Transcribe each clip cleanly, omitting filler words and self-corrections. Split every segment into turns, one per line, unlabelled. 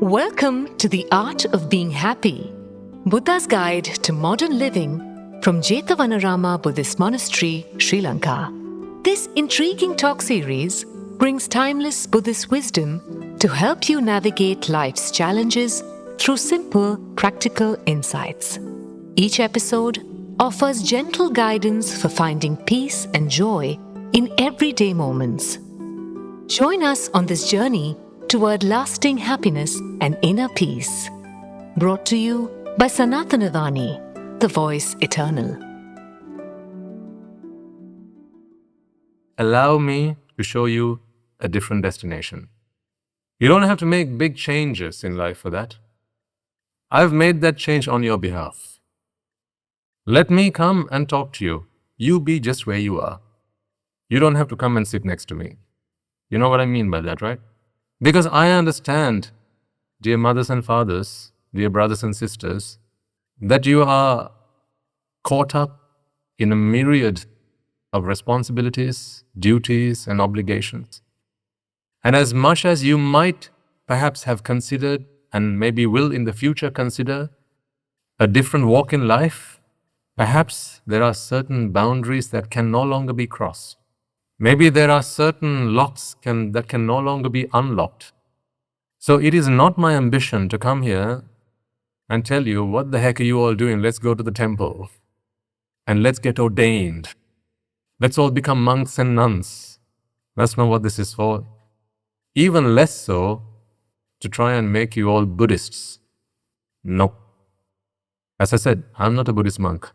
Welcome to the Art of Being Happy, Buddha's Guide to Modern Living from Jethavanarama Buddhist Monastery, Sri Lanka. This intriguing talk series brings timeless Buddhist wisdom to help you navigate life's challenges through simple, practical insights. Each episode offers gentle guidance for finding peace and joy in everyday moments. Join us on this journey toward lasting happiness and inner peace. Brought to you by Sanathana Vani, the voice eternal.
Allow me to show you a different destination. You don't have to make big changes in life for that. I've made that change on your behalf. Let me come and talk to you. You be just where you are. You don't have to come and sit next to me. You know what I mean by that, right? Because I understand, dear mothers and fathers, dear brothers and sisters, that you are caught up in a myriad of responsibilities, duties, and obligations. And as much as you might perhaps have considered, and maybe will in the future consider, a different walk in life, perhaps there are certain boundaries that can no longer be crossed. Maybe there are certain locks that can no longer be unlocked. So it is not my ambition to come here and tell you, what the heck are you all doing? Let's go to the temple and let's get ordained. Let's all become monks and nuns. That's not what this is for. Even less so to try and make you all Buddhists. No. As I said, I'm not a Buddhist monk.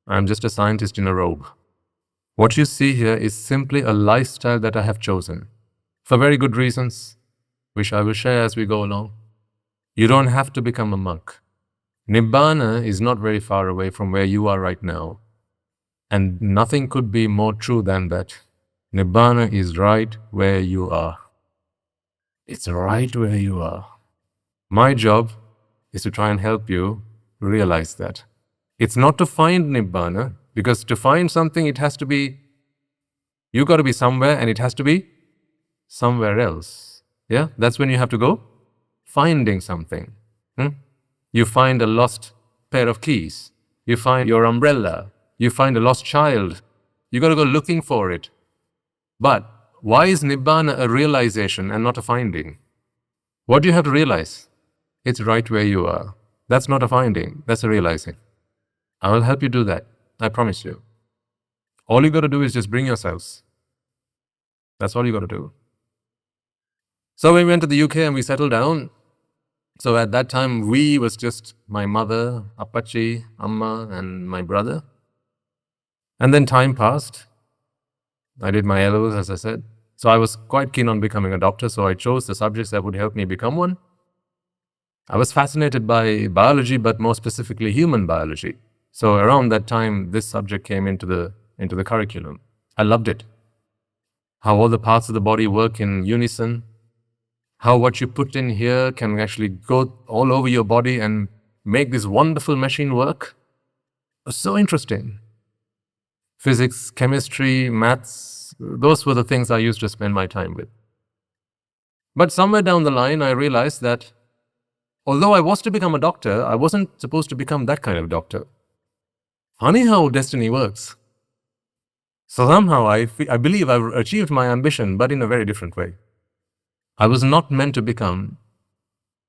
I'm just a scientist in a robe. What you see here is simply a lifestyle that I have chosen, for very good reasons, which I will share as we go along. You don't have to become a monk. Nibbana is not very far away from where you are right now. And nothing could be more true than that. Nibbana is right where you are. It's right where you are. My job is to try and help you realize that. It's not to find Nibbana, because to find something, it has to be, you got to be somewhere and it has to be somewhere else. Yeah, that's when you have to go finding something. You find a lost pair of keys. You find your umbrella. You find a lost child. You got to go looking for it. But why is Nibbana a realization and not a finding? What do you have to realize? It's right where you are. That's not a finding. That's a realizing. I will help you do that. I promise you. All you got to do is just bring yourselves. That's all you got to do. So we went to the UK and we settled down. So at that time, we was just my mother, Appachi, Amma, and my brother. And then time passed. I did my LOs, as I said. So I was quite keen on becoming a doctor, so I chose the subjects that would help me become one. I was fascinated by biology, but more specifically human biology. So around that time, this subject came into the curriculum. I loved it. How all the parts of the body work in unison. How what you put in here can actually go all over your body and make this wonderful machine work. It was so interesting. Physics, chemistry, maths, those were the things I used to spend my time with. But somewhere down the line, I realized that although I was to become a doctor, I wasn't supposed to become that kind of doctor. Funny how destiny works. So somehow I believe I've achieved my ambition, but in a very different way. I was not meant to become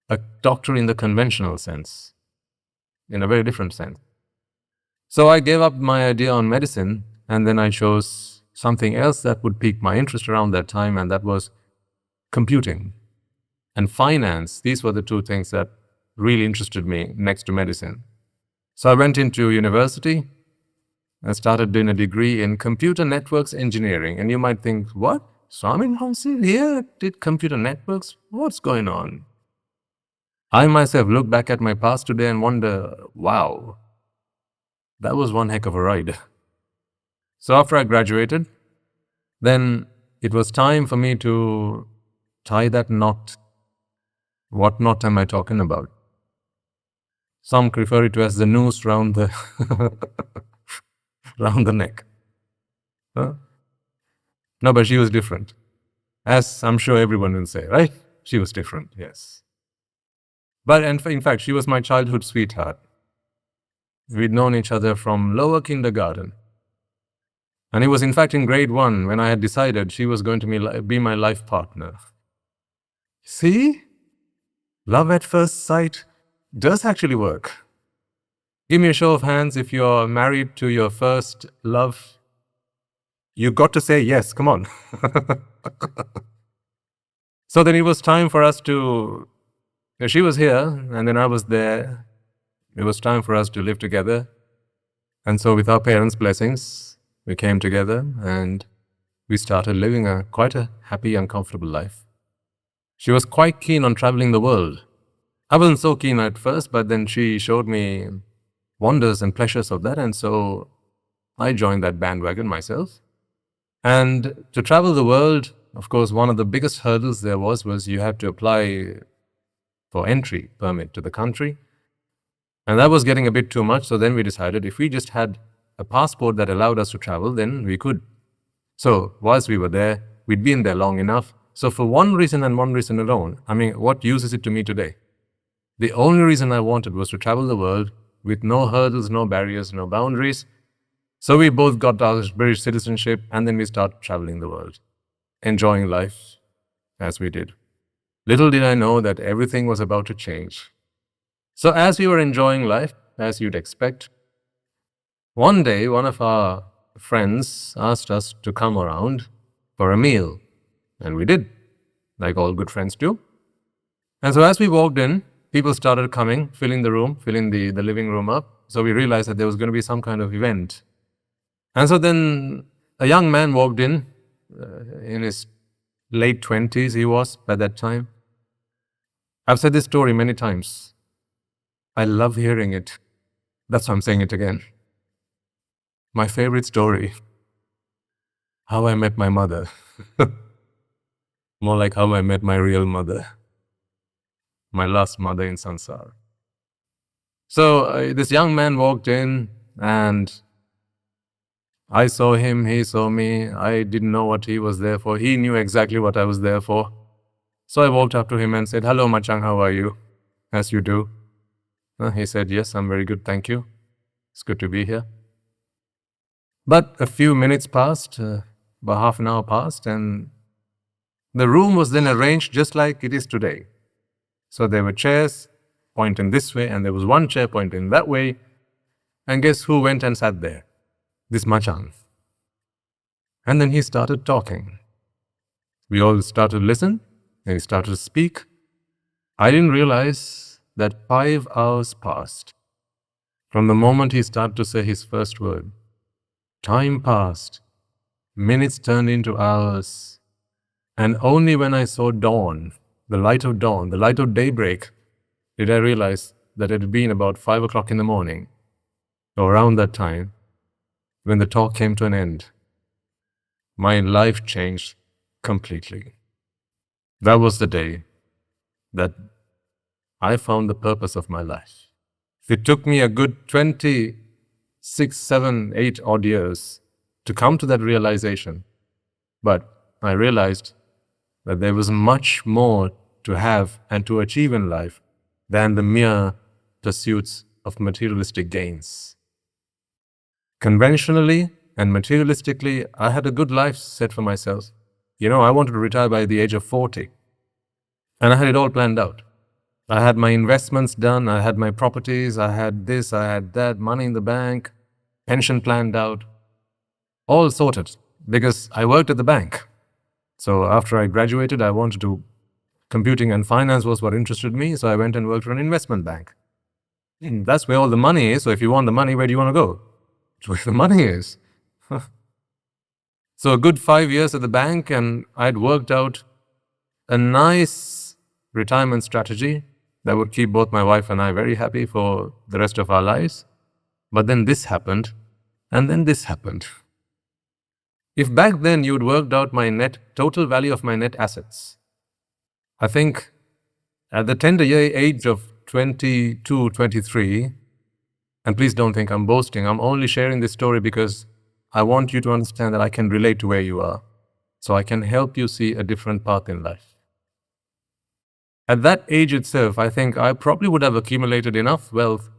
a doctor in the conventional sense, in a very different sense. So I gave up my idea on medicine, and then I chose something else that would pique my interest around that time, and that was computing and finance. These were the two things that really interested me next to medicine. So I went into university and started doing a degree in computer networks engineering. And you might think, what? Swami Hansi here did computer networks? What's going on? I myself look back at my past today and wonder, wow, that was one heck of a ride. So after I graduated, then it was time for me to tie that knot. What knot am I talking about? Some refer it to as the noose round the round the neck. Huh? No, but she was different. As I'm sure everyone will say, right? She was different, yes. But in fact, she was my childhood sweetheart. We'd known each other from lower kindergarten. And it was in fact in grade 1 when I had decided she was going to be my life partner. See? Love at first sight does actually work. Give me a show of hands if you're married to your first love. You got to say yes, come on. So then it was time for us to, she was here and then I was there. It was time for us to live together. And so with our parents' blessings, we came together and we started living quite a happy and comfortable life. She was quite keen on traveling the world. I wasn't so keen at first, but then she showed me wonders and pleasures of that, and so I joined that bandwagon myself. And to travel the world, of course, one of the biggest hurdles there was you had to apply for entry permit to the country. And that was getting a bit too much, so then we decided if we just had a passport that allowed us to travel, then we could. So whilst we were there, we'd been there long enough. So for one reason and one reason alone, I mean, what use is it to me today? The only reason I wanted was to travel the world with no hurdles, no barriers, no boundaries. So we both got our British citizenship and then we started traveling the world, enjoying life as we did. Little did I know that everything was about to change. So as we were enjoying life, as you'd expect, one day one of our friends asked us to come around for a meal. And we did, like all good friends do. And so as we walked in, people started coming, filling the room, filling the living room up. So we realized that there was going to be some kind of event. And so then a young man walked in his late 20s he was by that time. I've said this story many times. I love hearing it. That's why I'm saying it again. My favorite story. How I met my mother. More like how I met my real mother. My last mother in Sansar. So this young man walked in and I saw him, he saw me. I didn't know what he was there for. He knew exactly what I was there for. So I walked up to him and said, "Hello, Machang, how are you?" As you do. He said, "Yes, I'm very good, thank you. It's good to be here." But a few minutes passed, about half an hour passed, and the room was then arranged just like it is today. So there were chairs pointing this way, and there was one chair pointing that way. And guess who went and sat there? This Machang. And then he started talking. We all started to listen, and he started to speak. I didn't realize that 5 hours passed from the moment he started to say his first word. Time passed. Minutes turned into hours. And only when I saw dawn, the light of daybreak, did I realize that it had been about 5 o'clock in the morning, or around that time, when the talk came to an end. My life changed completely. That was the day that I found the purpose of my life. It took me a good 26, 7, 8 odd years to come to that realization. But I realized that there was much more to have and to achieve in life than the mere pursuits of materialistic gains. Conventionally and materialistically, I had a good life set for myself. I wanted to retire by the age of 40. And I had it all planned out. I had my investments done, I had my properties, I had this, I had that, money in the bank, pension planned out, all sorted, because I worked at the bank. So after I graduated, I wanted to, computing and finance was what interested me, so I went and worked for an investment bank. That's where all the money is, so if you want the money, where do you want to go? It's where the money is. So a good 5 years at the bank, and I'd worked out a nice retirement strategy that would keep both my wife and I very happy for the rest of our lives. But then this happened, and then this happened. If back then you'd worked out my total value of my net assets, I think at the tender age of 22, 23, and please don't think I'm boasting, I'm only sharing this story because I want you to understand that I can relate to where you are. so I can help you see a different path in life. At that age itself, I think I probably would have accumulated enough wealth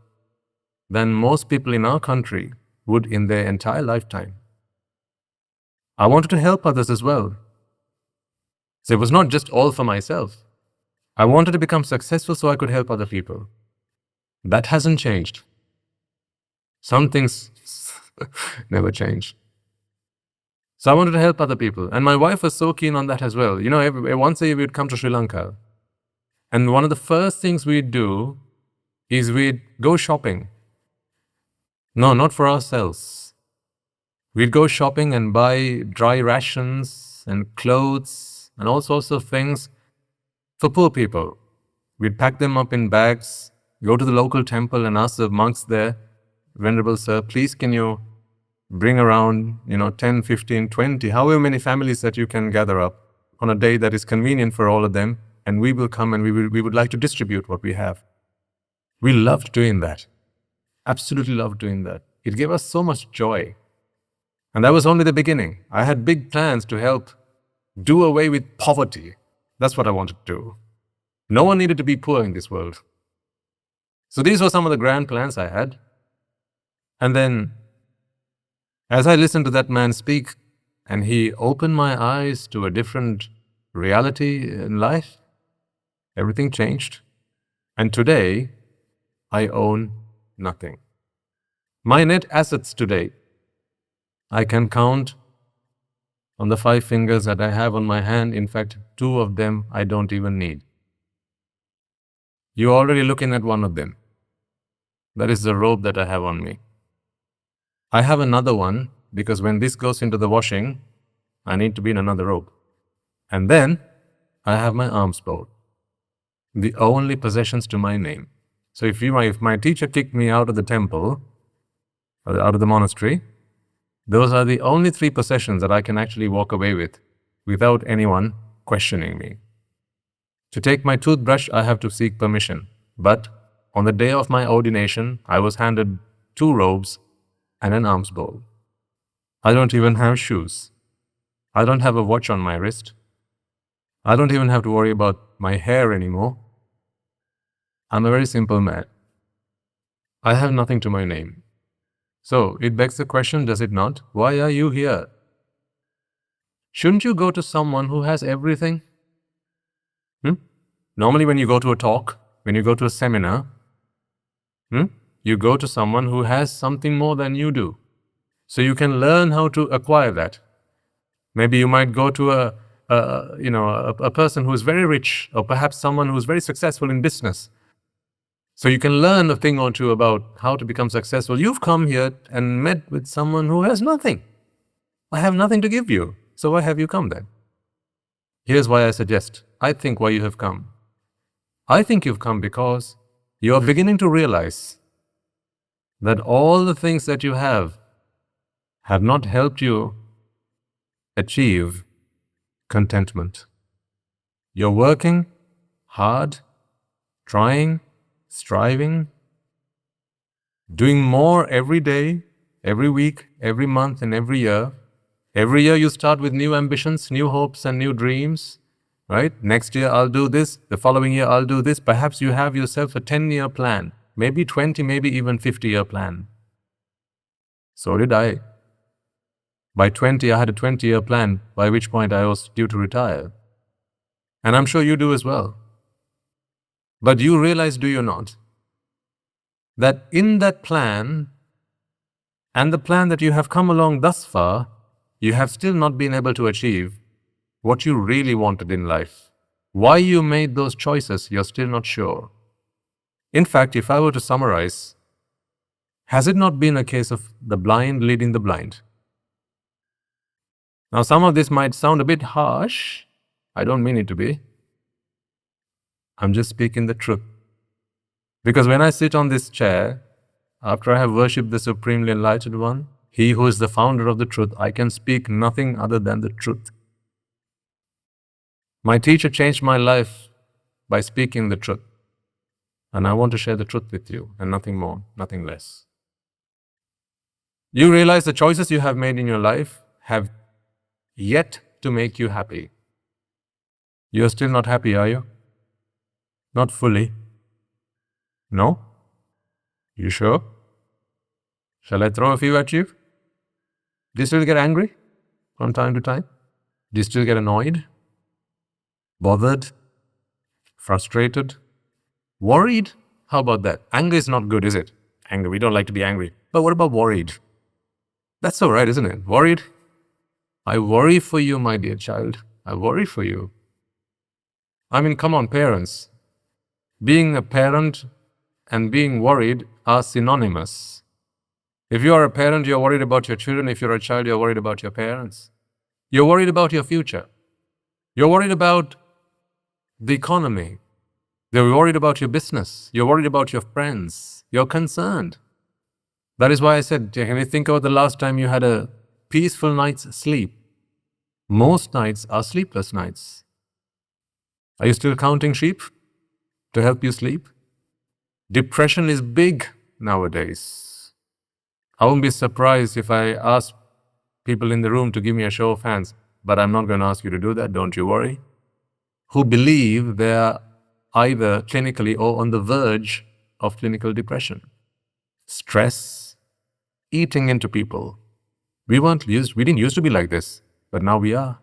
than most people in our country would in their entire lifetime. I wanted to help others as well. So it was not just all for myself. I wanted to become successful so I could help other people. That hasn't changed. Some things never change. So I wanted to help other people. And my wife was so keen on that as well. Once a year we'd come to Sri Lanka. And one of the first things we'd do is we'd go shopping. No, not for ourselves. We'd go shopping and buy dry rations and clothes and all sorts of things for poor people. We'd pack them up in bags, go to the local temple and ask the monks there, "Venerable sir, please can you bring around 10, 15, 20, however many families that you can gather up on a day that is convenient for all of them, and we will come and we would like to distribute what we have." We loved doing that. Absolutely loved doing that. It gave us so much joy. And that was only the beginning. I had big plans to help do away with poverty. That's what I wanted to do. No one needed to be poor in this world. So these were some of the grand plans I had. And then, as I listened to that man speak, and he opened my eyes to a different reality in life, everything changed. And today, I own nothing. My net assets today, I can count on the 5 fingers that I have on my hand. In fact, 2 of them I don't even need. You're already looking at one of them. That is the robe that I have on me. I have another one because when this goes into the washing, I need to be in another robe. And then I have my alms bowl, the only possessions to my name. So if my teacher kicked me out of the temple, or out of the monastery, those are the only 3 possessions that I can actually walk away with without anyone questioning me. To take my toothbrush, I have to seek permission. But on the day of my ordination, I was handed 2 robes and an alms bowl. I don't even have shoes. I don't have a watch on my wrist. I don't even have to worry about my hair anymore. I'm a very simple man. I have nothing to my name. So it begs the question, does it not? Why are you here? Shouldn't you go to someone who has everything? Normally when you go to a talk, when you go to a seminar, you go to someone who has something more than you do. So you can learn how to acquire that. Maybe you might go to a person who is very rich, or perhaps someone who is very successful in business. So you can learn a thing or two about how to become successful. You've come here and met with someone who has nothing. I have nothing to give you. So why have you come then? Here's why I suggest, I think why you have come. I think you've come because you are beginning to realize that all the things that you have not helped you achieve contentment. You're working hard, trying, striving, doing more every day, every week, every month, and every year. Every year you start with new ambitions, new hopes, and new dreams, right? Next year I'll do this, the following year I'll do this. Perhaps you have yourself a 10-year plan, maybe 20, maybe even 50-year plan. So did I. By 20, I had a 20-year plan, by which point I was due to retire. And I'm sure you do as well. But you realize, do you not, that in that plan and the plan that you have come along thus far, you have still not been able to achieve what you really wanted in life. Why you made those choices, you're still not sure. In fact, if I were to summarize, has it not been a case of the blind leading the blind? Now, some of this might sound a bit harsh. I don't mean it to be. I'm just speaking the truth. Because when I sit on this chair, after I have worshipped the Supremely Enlightened One, He who is the founder of the truth, I can speak nothing other than the truth. My teacher changed my life by speaking the truth. And I want to share the truth with you, and nothing more, nothing less. You realize the choices you have made in your life have yet to make you happy. You're still not happy, are you? Not fully. No? You sure? Shall I throw a few at you? Do you still get angry from time to time? Do you still get annoyed? Bothered? Frustrated? Worried? How about that? Anger is not good, is it? Anger, we don't like to be angry. But what about worried? That's all right, isn't it? Worried? I worry for you, my dear child. I worry for you. I mean, come on, parents. Being a parent and being worried are synonymous. If you are a parent, you're worried about your children. If you're a child, you're worried about your parents. You're worried about your future. You're worried about the economy. You're worried about your business. You're worried about your friends. You're concerned. That is why I said, can you think about the last time you had a peaceful night's sleep? Most nights are sleepless nights. Are you still counting sheep to help you sleep? Depression is big nowadays. I won't be surprised if I ask people in the room to give me a show of hands, but I'm not going to ask you to do that, don't you worry. Who believe they are either clinically or on the verge of clinical depression. Stress, eating into people. We didn't used to be like this, but now we are.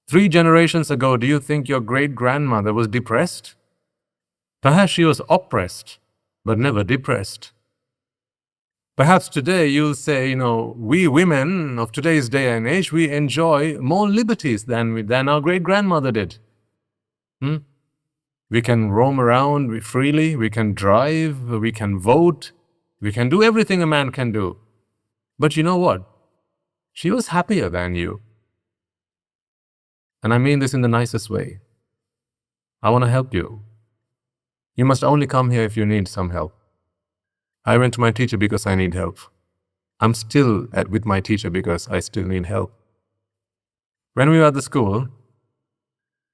3 generations ago, do you think your great-grandmother was depressed? Perhaps she was oppressed, but never depressed. Perhaps today you'll say, we women of today's day and age, we enjoy more liberties than our great-grandmother did. We can roam around freely, we can drive, we can vote, we can do everything a man can do. But you know what? She was happier than you. And I mean this in the nicest way. I want to help you. You must only come here if you need some help. I went to my teacher because I need help. I'm still with my teacher because I still need help. When we were at the school,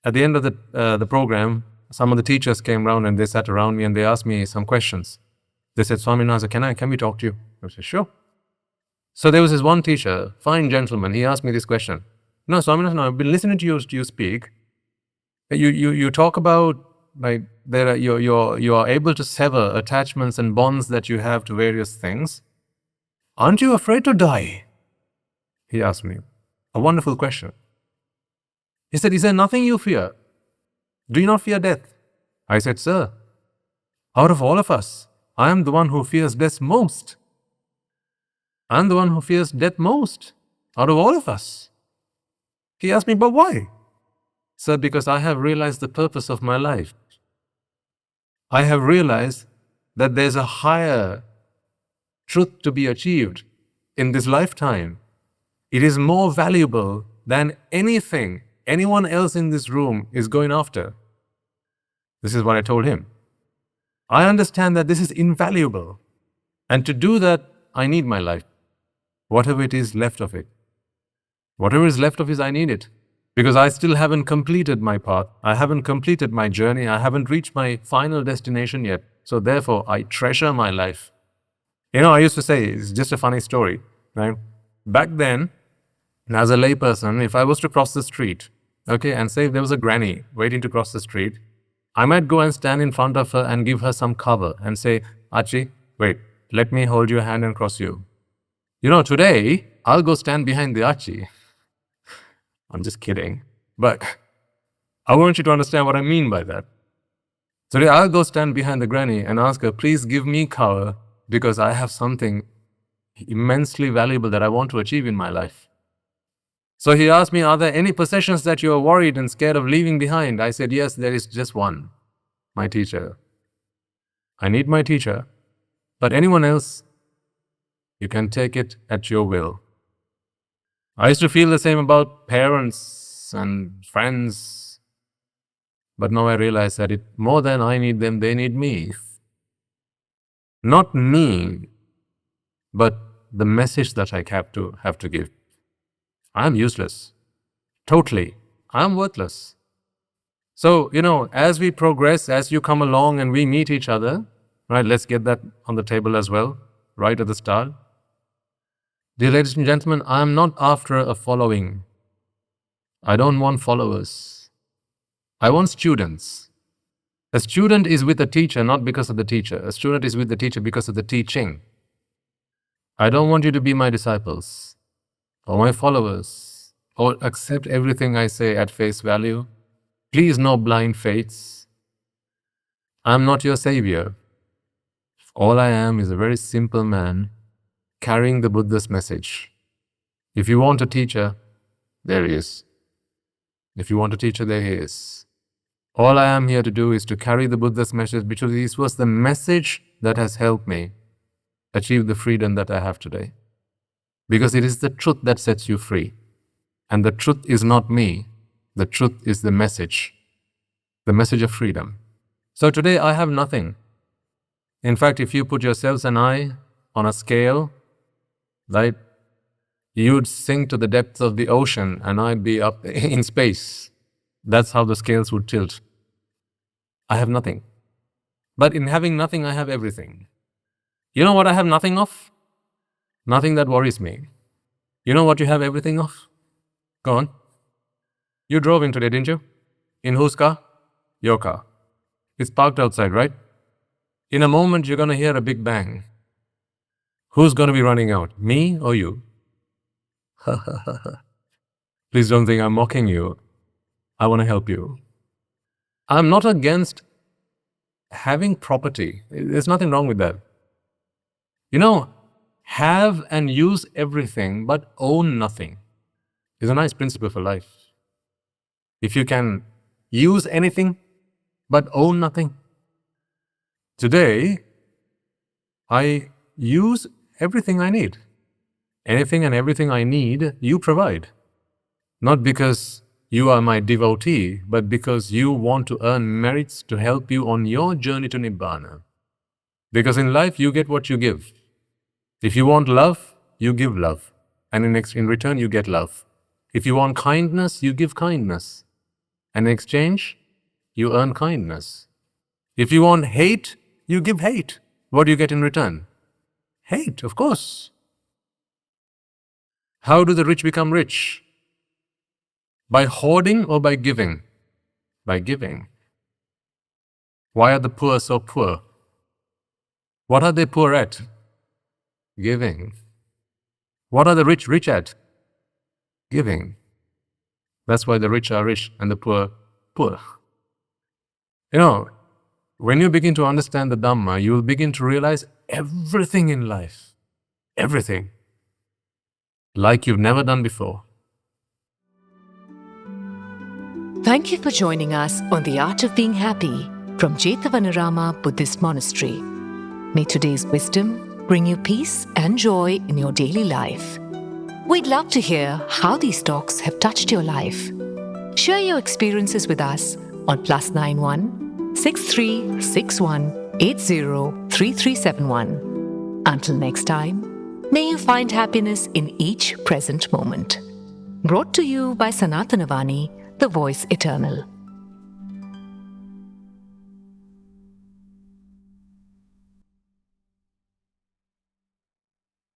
at the end of the program, some of the teachers came around and they sat around me and they asked me some questions. They said, Swaminathan, can we talk to you? I said, sure. So there was this one teacher, fine gentleman, he asked me this question. No, Swaminathan, I've been listening to you speak. You talk about you are able to sever attachments and bonds that you have to various things. Aren't you afraid to die? He asked me. A wonderful question. He said, is there nothing you fear? Do you not fear death? I said, sir, out of all of us, I am the one who fears death most. I am the one who fears death most out of all of us. He asked me, but why? Sir, because I have realized the purpose of my life. I have realized that there's a higher truth to be achieved in this lifetime. It is more valuable than anything anyone else in this room is going after. This is what I told him. I understand that this is invaluable. And to do that, I need my life. Whatever it is left of it. Whatever is left of it, I need it. Because I still haven't completed my path. I haven't completed my journey. I haven't reached my final destination yet. So therefore, I treasure my life. I used to say, it's just a funny story, right? Back then, as a layperson, if I was to cross the street, and say if there was a granny waiting to cross the street, I might go and stand in front of her and give her some cover and say, Achi, wait, let me hold your hand and cross you. Today, I'll go stand behind the Achi. I'm just kidding. But I want you to understand what I mean by that. Today, I'll go stand behind the granny and ask her, please give me cover because I have something immensely valuable that I want to achieve in my life. So he asked me, are there any possessions that you are worried and scared of leaving behind? I said, yes, there is just one, my teacher. I need my teacher, but anyone else, you can take it at your will. I used to feel the same about parents and friends, but now I realize that more than I need them, they need me. Not me, but the message that I have to give. I am useless. Totally. I am worthless. So, as we progress, as you come along and we meet each other, right, let's get that on the table as well, right at the start. Dear ladies and gentlemen, I am not after a following. I don't want followers. I want students. A student is with a teacher not because of the teacher. A student is with the teacher because of the teaching. I don't want you to be my disciples or my followers or accept everything I say at face value. Please, no blind faiths. I'm not your savior. All I am is a very simple man carrying the Buddha's message. If you want a teacher, there he is. If you want a teacher, there he is. All I am here to do is to carry the Buddha's message, because this was the message that has helped me achieve the freedom that I have today. Because it is the truth that sets you free. And the truth is not me. The truth is the message of freedom. So today I have nothing. In fact, if you put yourselves and I on a scale, right, you'd sink to the depths of the ocean and I'd be up in space. That's how the scales would tilt. I have nothing. But in having nothing, I have everything. You know what I have nothing of? Nothing that worries me. You know what you have everything of? Go on. You drove in today, didn't you? In whose car? Your car. It's parked outside, right? In a moment, you're going to hear a big bang. Who's going to be running out? Me or you? Please don't think I'm mocking you. I want to help you. I'm not against having property. There's nothing wrong with that. You know, have and use everything but own nothing is a nice principle for life. If you can use anything but own nothing. Today, I use everything I need. Anything and everything I need, you provide. Not because you are my devotee, but because you want to earn merits to help you on your journey to Nibbana. Because in life, you get what you give. If you want love, you give love. And in return, you get love. If you want kindness, you give kindness. And in exchange, you earn kindness. If you want hate, you give hate. What do you get in return? Hate, of course. How do the rich become rich? By hoarding or by giving? By giving. Why are the poor so poor? What are they poor at? Giving. What are the rich rich at? Giving. That's why the rich are rich and the poor, poor. You know, when you begin to understand the Dhamma, you will begin to realize everything in life. Everything. Like you've never done before.
Thank you for joining us on The Art of Being Happy from Jethavanarama Buddhist Monastery. May today's wisdom bring you peace and joy in your daily life. We'd love to hear how these talks have touched your life. Share your experiences with us on +91 6361 803371. Until next time, may you find happiness in each present moment. Brought to you by Sanathana Vani, the voice eternal.